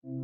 Hello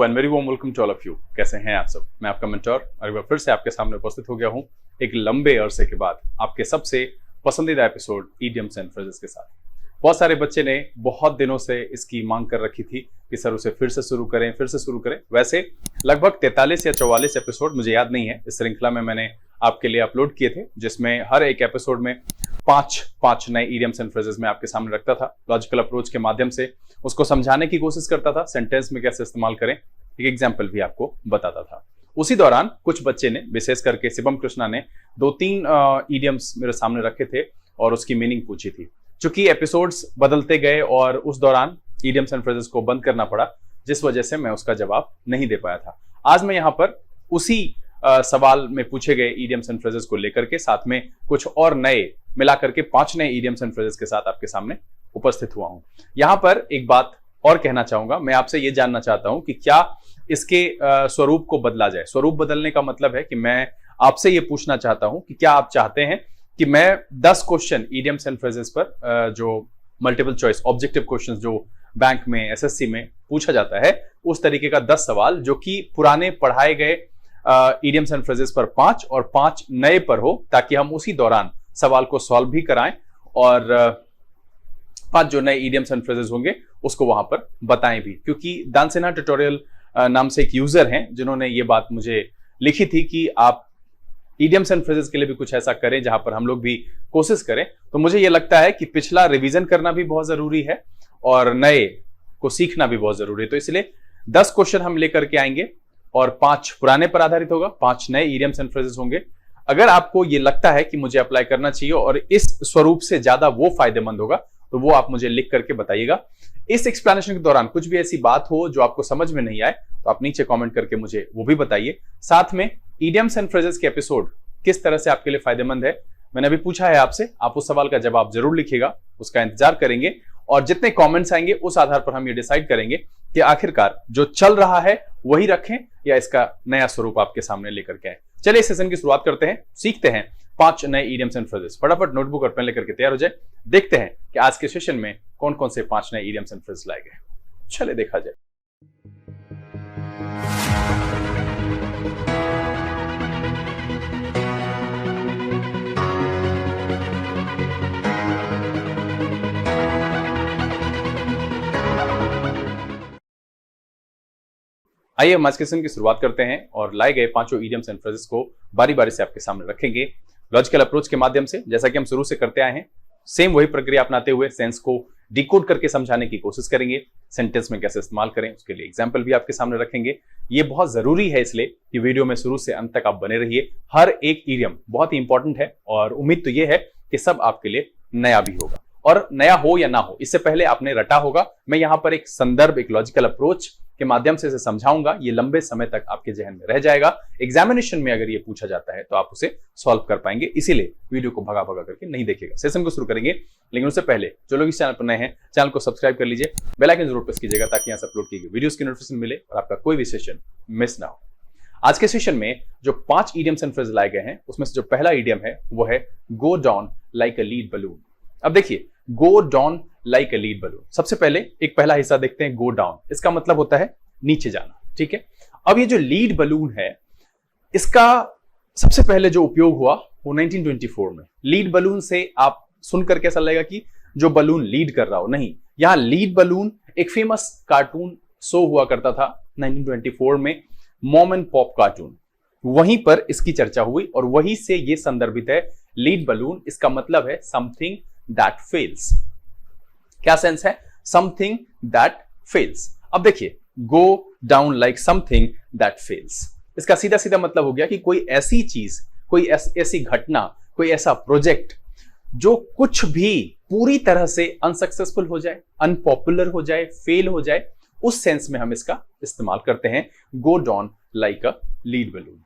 and very warm welcome to all of you. कैसे हैं आप सब? मैं आपका मेंटर और एक बार फिर से आपके सामने उपस्थित हो गया हूं एक लंबे अरसे के बाद आपके सबसे पसंदीदा एपिसोड इडियम्स एंड फ्रेजेस के साथ। बहुत सारे बच्चे ने बहुत दिनों से इसकी मांग कर रखी थी कि सर उसे फिर से शुरू करें। वैसे लगभग 43 या 44 एपिसोड मुझे याद नहीं है इस श्रृंखला में मैंने आपके लिए अपलोड किए थे, जिसमें हर एक एपिसोड में पांच नए इडियम्स एंड फ्रेजेस में आपके सामने रखता था। लॉजिकल अप्रोच के माध्यम से उसको समझाने की कोशिश करता था, सेंटेंस में कैसे इस्तेमाल करें, एक एग्जाम्पल भी आपको बताता था। उसी दौरान कुछ बच्चे ने, विशेष करके शिवम कृष्णा ने, 2-3 इडियम्स मेरे सामने रखे थे और उसकी मीनिंग पूछी थी। चूंकि एपिसोड्स बदलते गए और उस दौरान इडियम्स एंड फ्रेजेस को बंद करना पड़ा, जिस वजह से मैं उसका जवाब नहीं दे पाया था। आज मैं यहाँ पर उसी सवाल में पूछे गए इडियम्स एंड फ्रेजेस को लेकर के साथ में कुछ और नए मिलाकर के 5 नए इडियम्स एंड फ्रेजेस के साथ आपके सामने उपस्थित हुआ हूं। यहां पर एक बात और कहना चाहूंगा, मैं आपसे यह जानना चाहता हूं कि क्या इसके स्वरूप को बदला जाए। स्वरूप बदलने का मतलब है कि मैं आपसे यह पूछना चाहता हूं कि क्या आप चाहते हैं कि मैं 10 क्वेश्चन इडियम्स एंड फ्रेजेस पर जो मल्टीपल चॉइस ऑब्जेक्टिव क्वेश्चन जो बैंक में, एसएससी में पूछा जाता है, उस तरीके का 10 सवाल जो कि पुराने पढ़ाए गए इडियम्स एंड फ्रेजेस पर 5 और 5 नए पर हो, ताकि हम उसी दौरान सवाल को सॉल्व भी कराएं और 5 जो नए इडियम्स एंड फ्रेजेस होंगे उसको वहां पर बताएं भी। क्योंकि दान सिन्हा ट्यूटोरियल नाम से एक यूजर हैं जिन्होंने ये बात मुझे लिखी थी कि आप इडियम्स एंड फ्रेजेस के लिए भी कुछ ऐसा करें जहां पर हम लोग भी कोशिश करें। तो मुझे ये लगता है कि पिछला रिवीजन करना भी बहुत जरूरी है और नए को सीखना भी बहुत जरूरी है। तो इसलिए 10 क्वेश्चन हम लेकर के आएंगे और 5 पुराने पर आधारित होगा, 5 नए इडियम्स एंड फ्रेजेस होंगे। अगर आपको ये लगता है कि मुझे अप्लाई करना चाहिए और इस स्वरूप से ज्यादा वो फायदेमंद होगा, तो वो आप मुझे लिख करके बताइएगा। इस एक्सप्लेनेशन के दौरान कुछ भी ऐसी बात हो जो आपको समझ में नहीं आए, तो आप नीचे कमेंट करके मुझे वो भी बताइए। साथ में इडियम्स एंड फ्रेजेस के एपिसोड किस तरह से आपके लिए फायदेमंद है, मैंने अभी पूछा है आपसे, आप उस सवाल का जवाब जरूर लिखिएगा, उसका इंतजार करेंगे और जितने कमेंट्स आएंगे उस आधार पर हम ये डिसाइड करेंगे कि आखिरकार जो चल रहा है वही रखें या इसका नया स्वरूप आपके सामने लेकर के आए। चलिए इस सेशन की शुरुआत करते हैं, सीखते हैं 5 नए इडियम्स एंड फ्रेजेस। फटाफट नोटबुक और पेन लेकर के तैयार हो जाए, देखते हैं कि आज के सेशन में कौन कौन से 5 नए इडियम्स एंड फ्रेजेस लाए गए। चलिए देखा जाए। आइए हम आज के सेशन की शुरुआत करते हैं और लाए गए 5 इडियम्स एंड फ्रेजेस को बारी बारी से आपके सामने रखेंगे लॉजिकल अप्रोच के माध्यम से, जैसा कि हम शुरू से करते आए हैं। सेम वही प्रक्रिया अपनाते हुए सेंस को डिकोड करके समझाने की कोशिश करेंगे। सेंटेंस में कैसे इस्तेमाल करें उसके लिए एग्जाम्पल भी आपके सामने रखेंगे। ये बहुत जरूरी है इसलिए कि वीडियो में शुरू से अंत तक आप बने रहिए। हर एक इडियम बहुत ही इंपॉर्टेंट है और उम्मीद तो ये है कि सब आपके लिए नया भी होगा, और नया हो या ना हो इससे पहले आपने रटा होगा। मैं यहाँ पर एक संदर्भ, एक लॉजिकल अप्रोच के माध्यम से इसे समझाऊंगा, ये लंबे समय तक आपके जहन में रह जाएगा। एग्जामिनेशन में अगर ये पूछा जाता है तो आप उसे सॉल्व कर पाएंगे, इसीलिए वीडियो को भगा भगा करके नहीं देखिएगा। सेशन को शुरू करेंगे, लेकिन उससे पहले जो लोग इस चैनल पर नए हैं, चैनल को सब्सक्राइब कर लीजिए, बेल आइकन जरूर प्रेस कीजिएगा ताकि यहाँ से अपलोड की गई वीडियोस की नोटिफिकेशन मिले और आपका कोई भी सेशन मिस ना हो। आज के सेशन में जो 5 इडियम्स एंड फ्रेज लाए गए हैं उसमें से जो पहला इडियम है वो है गो down like a lead balloon. अब देखिए, गो down like a lead balloon, सबसे पहले एक पहला हिस्सा देखते हैं। गो डाउन, इसका मतलब होता है नीचे जाना, ठीक है। अब ये जो लीड बलून है, इसका सबसे पहले जो उपयोग हुआ वो 1924 में। लीड बलून से आप सुनकर कैसा लगेगा कि जो बलून लीड कर रहा हो, नहीं। यहां लीड बलून एक फेमस कार्टून शो हुआ करता था 1924 में, मॉम एंड पॉप कार्टून, वहीं पर इसकी चर्चा हुई और वहीं से ये संदर्भित है। लीड बलून, इसका मतलब है समथिंग दैट फेल्स। क्या सेंस है? Something that fails. अब देखिए, गो down like something that fails, इसका सीधा सीधा मतलब हो गया कि कोई ऐसी चीज, कोई ऐसी घटना, कोई ऐसा प्रोजेक्ट जो कुछ भी पूरी तरह से अनसक्सेसफुल हो जाए, अनपॉपुलर हो जाए, फेल हो जाए, उस सेंस में हम इसका इस्तेमाल करते हैं, go down like a lead balloon.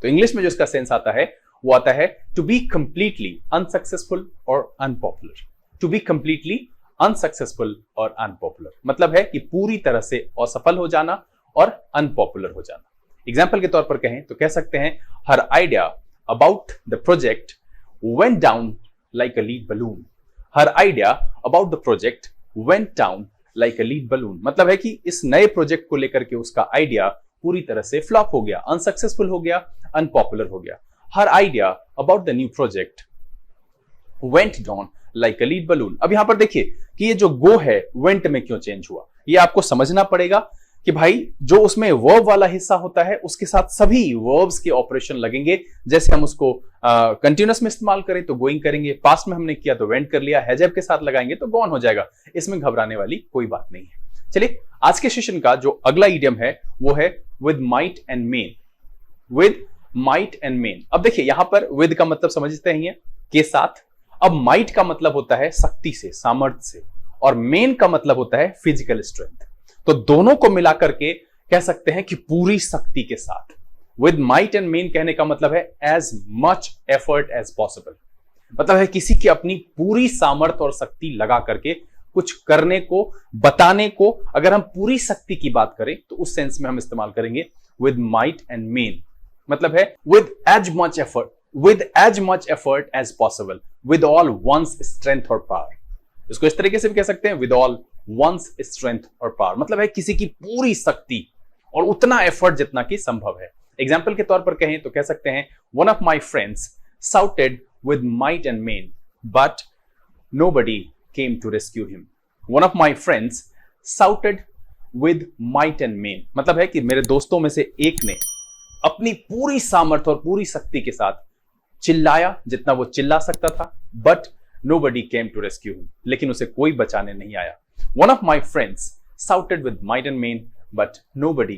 तो इंग्लिश में जो इसका सेंस आता है वो आता है टू बी कंप्लीटली अनसक्सेसफुल और unpopular. To be completely unsuccessful और अनपॉपुलर मतलब है कि पूरी तरह से असफल हो जाना और अनपॉपुलर हो जाना। एग्जाम्पल के तौर पर कहें तो कह सकते हैं, हर idea about the project went down like a lead balloon. Her idea about the project went down like a lead balloon. मतलब है कि इस नए प्रोजेक्ट को लेकर के उसका आइडिया पूरी तरह से फ्लॉप हो गया, अनसक्सेसफुल हो गया, अनपॉपुलर हो गया. Her idea about the new project went down like a lead balloon. अब यहां पर देखिए कि ये जो go है went में क्यों चेंज हुआ, ये आपको समझना पड़ेगा कि भाई जो उसमें वर्ब वाला हिस्सा होता है उसके साथ सभी वर्ब्स के ऑपरेशन लगेंगे. जैसे हम उसको कंटिन्यूअस में इस्तेमाल करें तो गोइंग करेंगे, पास्ट में हमने किया तो वेंट कर लिया, हैज हैव के साथ लगाएंगे तो गॉन हो जाएगा. इसमें घबराने वाली कोई बात नहीं है. चलिए आज के सेशन का जो अगला इडियम है वो है with might and main. With might and main. अब देखिए यहां पर विद का मतलब समझते हैं के साथ. अब माइट का मतलब होता है शक्ति से, सामर्थ्य से, और मेन का मतलब होता है फिजिकल स्ट्रेंथ. तो दोनों को मिलाकर के कह सकते हैं कि पूरी शक्ति के साथ. विद माइट एंड मेन कहने का मतलब है as much effort as possible. मतलब है किसी की अपनी पूरी सामर्थ्य और शक्ति लगा करके कुछ करने को, बताने को. अगर हम पूरी शक्ति की बात करें तो उस सेंस में हम इस्तेमाल करेंगे विद माइट एंड मेन. मतलब है with as much effort as possible, with all one's strength और पावर. इसको इस तरीके से भी कह सकते हैं विद ऑल वंस स्ट्रेंथ और पावर. मतलब है किसी की पूरी शक्ति और उतना एफर्ट जितना कि संभव है. एग्जाम्पल के तौर पर कहें तो कह सकते हैं one of my friends shouted with might and main but nobody came to rescue him. One of my friends shouted with might and main. मतलब है कि मेरे दोस्तों में से एक ने अपनी पूरी सामर्थ्य और पूरी शक्ति के साथ चिल्लाया जितना वो चिल्ला सकता था, but nobody came to rescue him. लेकिन उसे कोई बचाने नहीं आया. One of my friends shouted with might and main, but nobody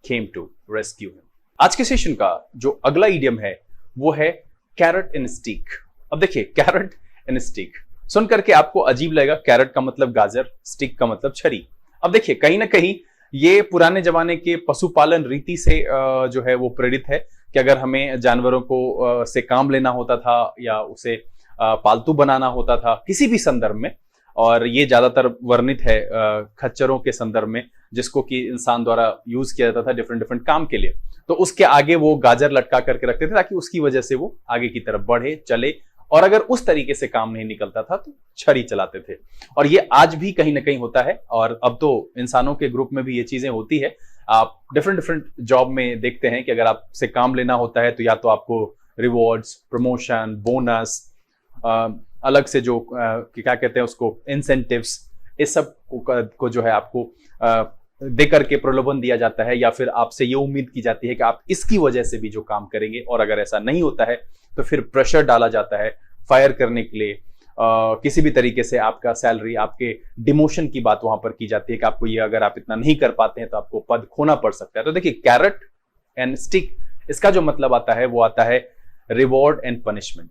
came to rescue him. आज के सेशन का जो अगला इडियम है वो है carrot and stick. अब देखिए carrot and stick सुन करके आपको अजीब लगेगा. carrot का मतलब गाजर, stick का मतलब छड़ी. अब देखिए कहीं ना कहीं ये पुराने जमाने के पशुपालन रीति से जो है वो प्रेरित है कि अगर हमें जानवरों को से काम लेना होता था या उसे पालतू बनाना होता था किसी भी संदर्भ में, और ये ज्यादातर वर्णित है खच्चरों के संदर्भ में जिसको कि इंसान द्वारा यूज किया जाता था डिफरेंट काम के लिए. तो उसके आगे वो गाजर लटका करके रखते थे ताकि उसकी वजह से वो आगे की तरफ बढ़े, चले. और अगर उस तरीके से काम नहीं निकलता था तो छड़ी चलाते थे. और ये आज भी कहीं ना कहीं होता है, और अब तो इंसानों के ग्रुप में भी ये चीजें होती है. आप डिफरेंट जॉब में देखते हैं कि अगर आपसे काम लेना होता है तो या तो आपको रिवॉर्ड्स, प्रमोशन, बोनस, अलग से जो क्या कहते हैं उसको इंसेंटिव्स, इस सब को जो है आपको दे करके प्रलोभन दिया जाता है, या फिर आपसे ये उम्मीद की जाती है कि आप इसकी वजह से भी जो काम करेंगे. और अगर ऐसा नहीं होता है तो फिर प्रेशर डाला जाता है फायर करने के लिए. किसी भी तरीके से आपका सैलरी, आपके डिमोशन की बात वहां पर की जाती है कि आपको ये अगर आप इतना नहीं कर पाते हैं तो आपको पद खोना पड़ सकता है. तो देखिए कैरेट एंड स्टिक, इसका जो मतलब आता है वो आता है रिवॉर्ड एंड पनिशमेंट.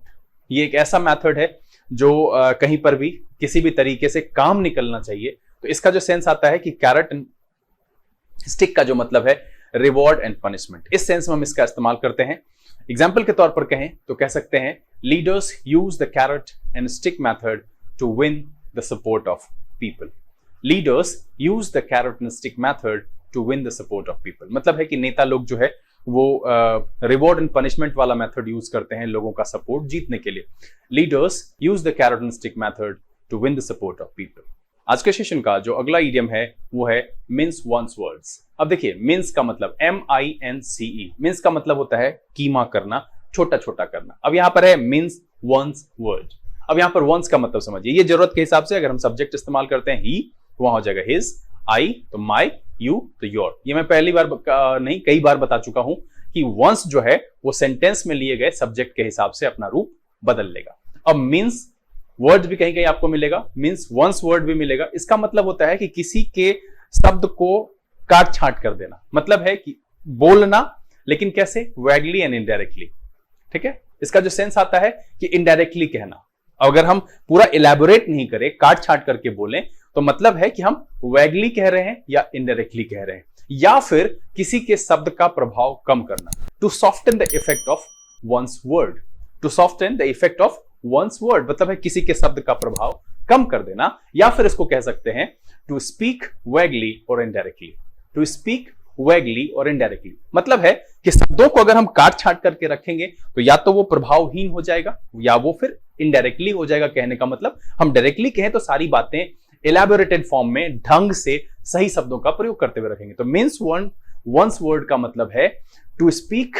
ये एक ऐसा मेथड है जो कहीं पर भी किसी भी तरीके से काम निकलना चाहिए. तो इसका जो सेंस आता है कि कैरेट एंड स्टिक का जो मतलब है रिवॉर्ड एंड पनिशमेंट. इस सेंस में हम इसका इस्तेमाल करते हैं. एग्जाम्पल के तौर पर कहें तो कह सकते हैं leaders use the carrot and stick method to win the support of people. Leaders use the carrot and stick method to win the support of people. मतलब है कि नेता लोग जो है वो रिवॉर्ड एंड पनिशमेंट वाला मेथड यूज करते हैं लोगों का सपोर्ट जीतने के लिए. Leaders use the carrot and stick method to win the support of people. आज के सेशन का जो अगला इडियम है वो है मिन्स वंस वर्ड्स. अब देखिए मिन्स का मतलब MINCE. मिन्स का मतलब होता है कीमा करना, छोटा छोटा करना. अब यहां पर है मिन्स वंस वर्ड. अब यहां पर वंस का मतलब समझिए. ये जरूरत के हिसाब से अगर हम सब्जेक्ट इस्तेमाल करते हैं ही तो वहां हो जाएगा हिज, आई तो माई, यू तो योर. ये मैं पहली बार नहीं कई बार बता चुका हूं कि वंस जो है वो सेंटेंस में लिए गए सब्जेक्ट के हिसाब से अपना रूप बदल लेगा. अब मीन्स वर्ड भी कहीं कहीं आपको मिलेगा, मीन्स वंस वर्ड भी मिलेगा. इसका मतलब होता है कि किसी के शब्द को काट छांट कर देना. मतलब है कि बोलना, लेकिन कैसे, वैगली एंड इनडायरेक्टली. ठीक है, इसका जो सेंस आता है कि इनडायरेक्टली कहना. अगर हम पूरा इलेबोरेट नहीं करें, काट छांट करके बोलें, तो मतलब है कि हम वैगली कह रहे हैं या इनडायरेक्टली कह रहे हैं, या फिर किसी के शब्द का प्रभाव कम करना. To soften the effect of one's word. To soften the effect of one's word मतलब है किसी के शब्द का प्रभाव कम कर देना. या फिर इसको कह सकते हैं टू स्पीक वैगली और इनडायरेक्टली. टू स्पीक वैगली और इनडायरेक्टली। मतलब है कि शब्दों को अगर हम काट छाट करके रखेंगे तो या तो वो प्रभावहीन हो जाएगा या वो फिर इनडायरेक्टली हो जाएगा। कहने का मतलब हम डायरेक्टली कहें तो सारी बातें एलैबोरेटेड फॉर्म में ढंग से सही शब्दों का प्रयोग करते हुए रखेंगे। तो मीन्स वंस वर्ड का मतलब है टू स्पीक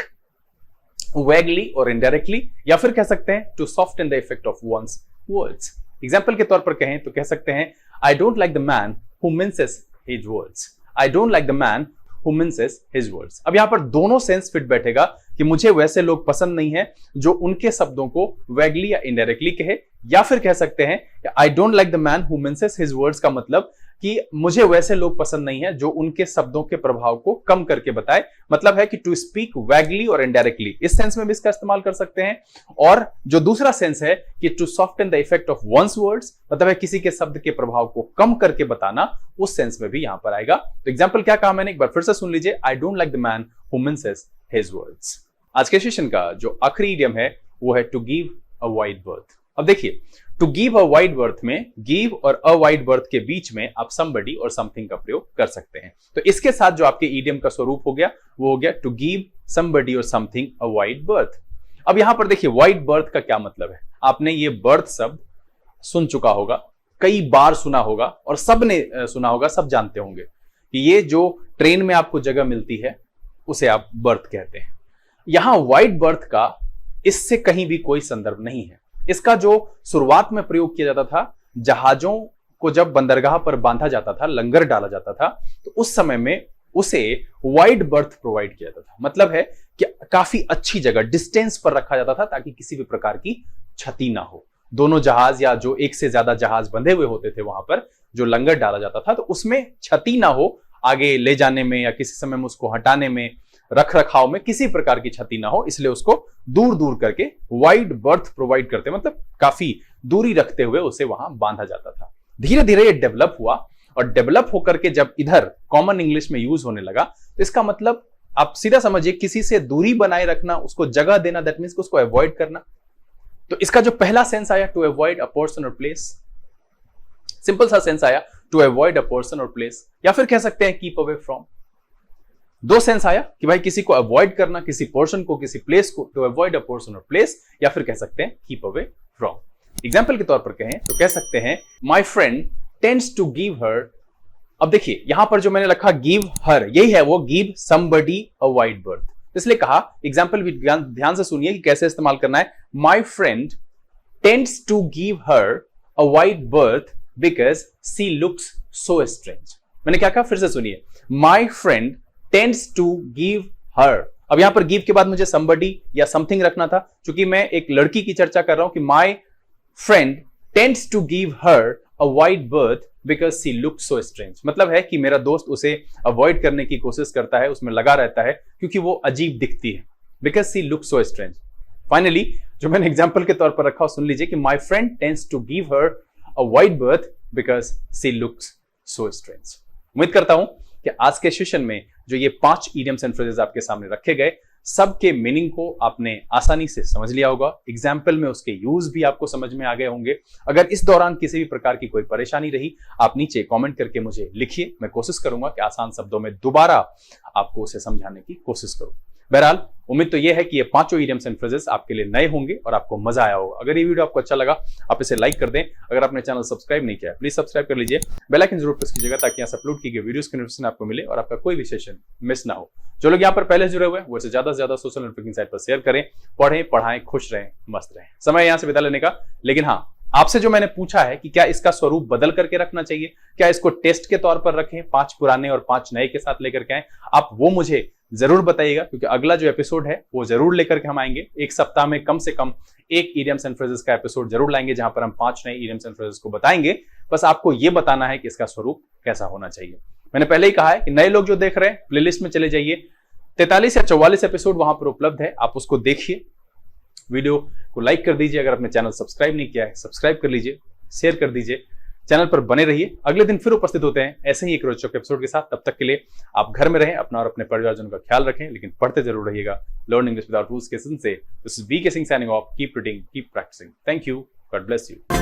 वैगली और इनडायरेक्टली, या फिर कह सकते हैं to soften the effect of one's words. Example के तौर पर कहें तो कह सकते हैं I don't like the man who minces his words. I don't like the man who minces his words. अब यहां पर दोनों सेंस फिट बैठेगा कि मुझे वैसे लोग पसंद नहीं है जो उनके शब्दों को वैगली या इनडायरेक्टली कहे, या फिर कह सकते हैं I don't like the man who minces his words का मतलब कि मुझे वैसे लोग पसंद नहीं है जो उनके शब्दों के प्रभाव को कम करके बताए। मतलब है कि टू स्पीक वैगली और इनडायरेक्टली, इस सेंस में भी इसका इस्तेमाल कर सकते हैं। और जो दूसरा सेंस है कि to soften the effect of one's words, मतलब है किसी के शब्द के प्रभाव को कम करके बताना, उस सेंस में भी यहां पर आएगा। तो एग्जाम्पल क्या कहा मैंने, एक बार फिर से सुन लीजिए। I don't like the man who minces his words. आज के सेशन का जो आखिरी इडियम है वो है to give a wide berth. अब देखिए, to give a wide berth में गिव और अ वाइड बर्थ के बीच में आप समबडी और समथिंग का प्रयोग कर सकते हैं। तो इसके साथ जो आपके इडियम का स्वरूप हो गया वो हो गया टू गिव समबडी और समथिंग अ वाइड बर्थ। अब यहां पर देखिए वाइड बर्थ का क्या मतलब है। आपने ये बर्थ शब्द सुन चुका होगा, कई बार सुना होगा और सब ने सुना होगा, सब जानते होंगे कि ये जो ट्रेन में आपको जगह मिलती है उसे आप बर्थ कहते हैं। यहां वाइड बर्थ का इससे कहीं भी कोई संदर्भ नहीं है। इसका जो शुरुआत में प्रयोग किया जाता था, जहाजों को जब बंदरगाह पर बांधा जाता था, लंगर डाला जाता था, तो उस समय में उसे वाइड बर्थ प्रोवाइड किया जाता था। मतलब है कि काफी अच्छी जगह डिस्टेंस पर रखा जाता था ताकि किसी भी प्रकार की क्षति ना हो। दोनों जहाज या जो एक से ज्यादा जहाज बंधे हुए होते थे वहां पर जो लंगर डाला जाता था, तो उसमें क्षति ना हो, आगे ले जाने में या किसी समय में उसको हटाने में, रख रखाव में किसी प्रकार की क्षति ना हो, इसलिए उसको दूर दूर करके वाइड बर्थ प्रोवाइड करते, मतलब काफी दूरी रखते हुए उसे वहां बांधा जाता था। धीरे धीरे ये डेवलप हुआ और डेवलप होकर के जब इधर कॉमन इंग्लिश में यूज होने लगा तो इसका मतलब आप सीधा समझिए किसी से दूरी बनाए रखना, उसको जगह देना, दैट मीन्स उसको अवॉइड करना। तो इसका जो पहला सेंस आया टू अवॉइड अ पर्सन और प्लेस, सिंपल सा सेंस आया टू अवॉइड अ पर्सन और प्लेस, या फिर कह सकते हैं कीप अवे फ्रॉम। दो सेंस आया कि भाई किसी को अवॉइड करना, किसी पर्सन को, किसी प्लेस को, टू अवॉइड अ पर्सन और प्लेस, या फिर कह सकते हैं कीप अवे फ्रॉम। एग्जाम्पल के तौर पर कहें तो कह सकते हैं my friend tends to give her. अब देखिए यहां पर जो मैंने लिखा गिव हर, यही है वो गिव समबडी अ वाइड बर्थ। इसलिए कहा, एग्जाम्पल भी ध्यान से सुनिए कि कैसे इस्तेमाल करना है। My friend tends to give her a wide berth because she looks so strange. मैंने क्या कहा, फिर से सुनिए। My friend tends to give her. अब यहां पर गिव के बाद मुझे somebody या समथिंग रखना था, क्योंकि मैं एक लड़की की चर्चा कर रहा हूं कि my friend tends to give her a wide berth because she looks so strange. मतलब है कि मेरा दोस्त उसे अवॉइड करने की कोशिश करता है, उसमें लगा रहता है क्योंकि वो अजीब दिखती है, because she looks so strange. Finally जो मैंने एग्जाम्पल के तौर पर रखा सुन लीजिए कि my friend tends to give her a wide berth because she looks so strange. उम्मीद करता हूं कि आज के सेशन में जो ये 5 इडियम्स एंड फ्रेजेस आपके सामने रखे गए, सबके मीनिंग को आपने आसानी से समझ लिया होगा। एग्जाम्पल में उसके यूज भी आपको समझ में आ गए होंगे। अगर इस दौरान किसी भी प्रकार की कोई परेशानी रही, आप नीचे कमेंट करके मुझे लिखिए। मैं कोशिश करूंगा कि आसान शब्दों में दोबारा आपको उसे समझाने की कोशिश करूं। बहरहाल उम्मीद तो यह है कि ये 5 इडियम्स एंड फ्रेजेस आपके लिए नए होंगे और आपको मजा आया होगा। अगर ये वीडियो आपको अच्छा लगा, आप इसे लाइक कर दें। अगर आपने चैनल सब्सक्राइब नहीं किया है, प्लीज सब्सक्राइब कर लीजिए। बेल आइकन जरूर प्रेस कीजिएगा ताकि यहाँ से अपलोड की गई वीडियोस की नोटिफिकेशन आपको मिले और आपका कोई भी सेशन मिस ना हो। जो लोग यहाँ पर पहले जुड़े हुए हैं वो इसे ज्यादा से ज्यादा सोशल नेटवर्किंग साइट पर शेयर करें। पढ़ें, पढ़ाएं, खुश रहें, मस्त रहें। समय यहाँ से बिता लेने का, लेकिन हाँ, आपसे जो मैंने पूछा है कि क्या इसका स्वरूप बदल करके रखना चाहिए, क्या इसको टेस्ट के तौर पर रखें, 5 पुराने और 5 नए के साथ लेकर के आए, आप वो मुझे जरूर बताइएगा, क्योंकि अगला जो एपिसोड है वो जरूर लेकर के हम आएंगे। एक सप्ताह में कम से कम एक इडियम्स एंड फ्रेजेस का एपिसोड जरूर लाएंगे, जहां पर हम 5 नए इडियम्स एंड फ्रेजेस को बताएंगे। बस आपको ये बताना है कि इसका स्वरूप कैसा होना चाहिए। मैंने पहले ही कहा है कि नए लोग जो देख रहे हैं, प्लेलिस्ट में चले जाइए, 43 या 44 एपिसोड वहां पर उपलब्ध है, आप उसको देखिए। वीडियो को लाइक कर दीजिए। अगर आपने चैनल सब्सक्राइब नहीं किया है, सब्सक्राइब कर लीजिए, शेयर कर दीजिए। चैनल पर बने रहिए। अगले दिन फिर उपस्थित होते हैं ऐसे ही एक रोचक एपिसोड के साथ। तब तक के लिए आप घर में रहें, अपना और अपने परिवारजनों का ख्याल रखें, लेकिन पढ़ते जरूर रहिएगा। लर्न इंग्लिश विदाउट रूल्स के सीजन से this is V K Singh signing off. Keep reading, keep practising. Thank you, God bless you.